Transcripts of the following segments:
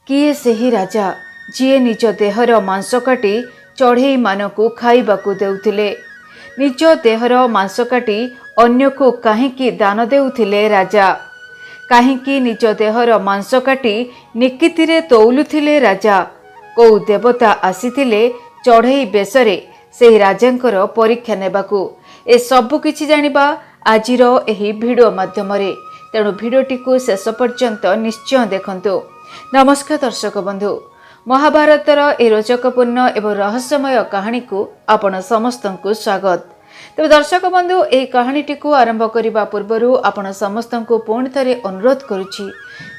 किए सही राजा जी निज देहर मांस काटी चढ़ई मानकु खाइबाकु देउथिले। निज देहर मांस काटी अन्य को काहींकी दान देउथिले राजा। काहींकी निज देहर मांस काटी निकितिरे तौलुथिले राजा। कौ देवता आसीथिले चढ़ई बेसरे से राजांकर परीक्षा नेबाकू। ए सबु किछि जानिबा आजिर एही भिडियो माध्यमरे, तेणु भिडियोटी को शेष पर्यंत निश्चय देखंतु। नमस्कार दर्शक बंधु, महाभारतर ए रोचकपूर्ण एवं रहस्यमय कहानी को आपण समस्तंकु स्वागत। तेज दर्शक बंधु, ए कहानीटी को आरंभ करने पूर्वर आपण समस्तंकु पुणी थरे अनुरोध करुछि,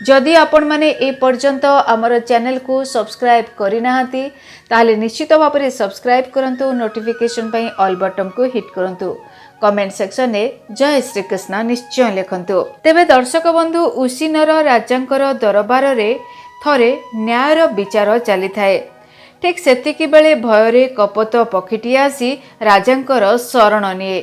जदि आपण माने ए पर्यंत आमर चैनल को सब्सक्राइब करिनाहांती ताले निश्चित भाव में सब्सक्राइब करंतु। नोटिफिकेशन पई ऑल बटन को हिट करंतु। कमेंट सेक्शन में जय श्री कृष्ण निश्चय लिखंतु। तेबे दर्शक बंधु, उसीनर राजांकर दरबार रे थरे न्यायर विचार चली थाए। ठीक सेतिकी बेले भयरे कपत पक्षीटी आसी राजांकर शरण निए।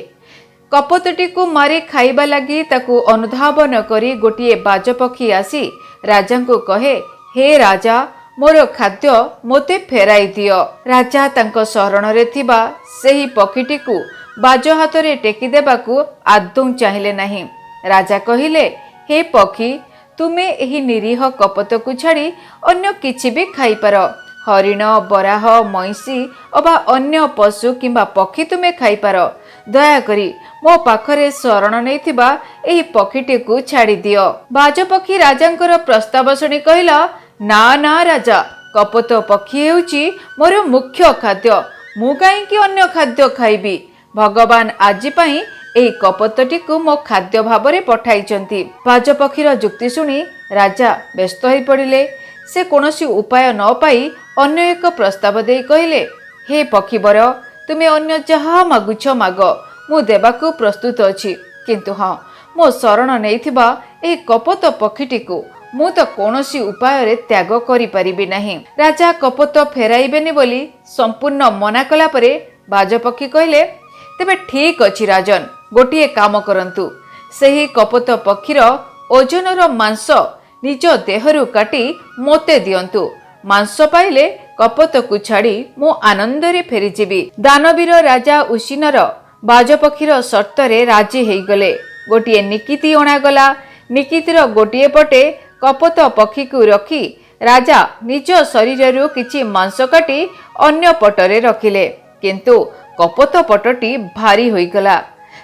कपतटी को मारी खाइबा लगी ताकू अनुधावन करी गोटिए बाजपक्षी आसी राजा को कहे, हे राजा, मोर खाद्य मोते फेराई दियो। राजा तांको शरण रे थिबा सेही पक्षीटी को बाज हाथ रे टेकी देबाकू आदौ चाहिए नहीं। राजा कहिले, हे पक्षी, तुमे एही निरीह कपत को छाड़ी अन्य किछि भी खाई पार। हरिण, बराह, महिषी अबा अन्य पशु किंबा पक्षी तुमे खाई पार। दयाकरी मो पाखरे शरण नैथिबा एही पक्षीटी को छाड़ी दियो। बाज पक्षी राजांकर प्रस्ताव शुणी कहिला, ना ना राजा, कपत पक्षी हेउची मोर मुख्य खाद्य। मु काईकि अन्य खाद्य खाइबी? भगवान आजि पई एही कपतटी को मो खाद्य भाबरे पठाइचंती। बाज पक्षीर जुक्ति शुणी राजा व्यस्त होई पड़िले। से कोनोसी उपाय न पाई अन्य एक प्रस्ताव दे कहिले, हे पक्षीवर, तुमे अन्य जहा मागुछ माग, मु देबाकू प्रस्तुत अछि। किंतु हाँ, मो शरण नैथिबा एही कपत पक्षीटी को मु तो कोनोसी उपाय रे त्याग करि परिबि नहीं। राजा कपत फेराइबेनी बोली संपूर्ण मना कला परे बाजपक्षी कहिले, तेबे ठीक अछि राजन, गोटिए काम करंतु। सेही कपत पक्षीर ओजनर मांस निज देहरु काटी मोते दियंतु। मांस पाइले कपत को छाड़ी मु आनंद रे फेरी जीवी। दानवीर राजा उसीनर बाजपक्षीर शर्त रे राजी हेई गले। गोटिए निकिति अणागला। निकितिर गोटिए पटे कपत पक्षी को रखी राजा निज शरीररु किछि मांस काटी अन्य पटरे रखिले। किंतु कपत पटटी भारी होईगला।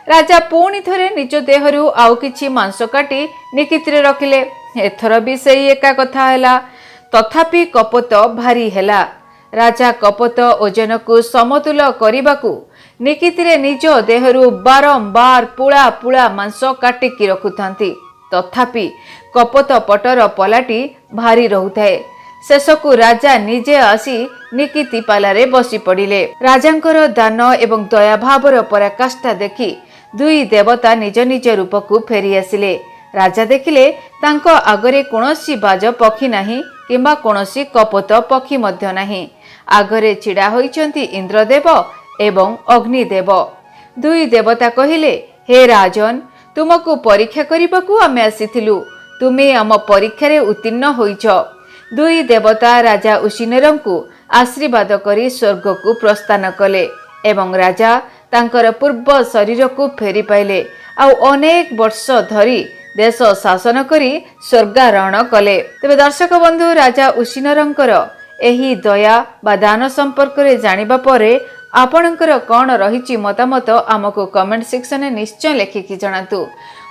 राजा पुणी थरे निज देहरु आउ किछि मांस काटी निकितिरे रखिले। एथर भी सेही एका कथा हैला, तथापि कपत भारी हैला। राजा कपत ओजन को समतुल करिबाकू निकितिरे निज देहरु बारंबार पुळा पुळा मांस काटिकी रखुथांती। तथापि कपत पटर पलाटी भारी रहुथाए। शेषकू राजा निजे आसी निकिति पालारे बसी पड़िले। राजांकर दान एवं दया भावर पराकाष्ठा देखि दुई देवता निज निज रूप को फेरी आसिले। राजा देखिले तांको आगरे कोनोसी बाज पक्षी नाही किंबा कोनोसी कपत पक्षी मध्य नाही। आगरे छिड़ा होइचंती इंद्रदेव एवं अग्निदेव। दुई देवता कहिले, हे राजन, तुमको परीक्षा करिबाकू आमे आसीथिलु। तुमे आम परीक्षा रे उत्तीर्ण होइछ। दुई देवता राजा उसीनरंकु आशीर्वाद करी स्वर्ग को प्रस्थान कले एवं राजा तांकर पूर्व शरीर को फेरी पाइले। आउ अनेक वर्ष धरी देश शासन करी स्वर्गारोहण कले। तेबे दर्शक बंधु, राजा उसीनरंकर एही दया बा दान संपर्क रे जानिबा परे आपणकर कौन रही मतामत आमको कमेंट सेक्शन में निश्चय लिखिकी जनातु।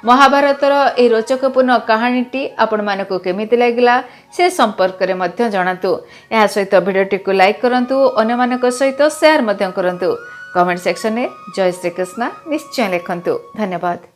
महाभारतर ए रोचकपूर्ण कहानीटी आपण मानकु केमिति लागिला से संपर्क रे मध्य जनातु। या सहित भिडियोटी को लाइक करंतु, अन्य मानक सहित शेयर मध्य करंतु। कमेंट सेक्शन में जय श्री कृष्ण निश्चय लिखंतु। धन्यवाद।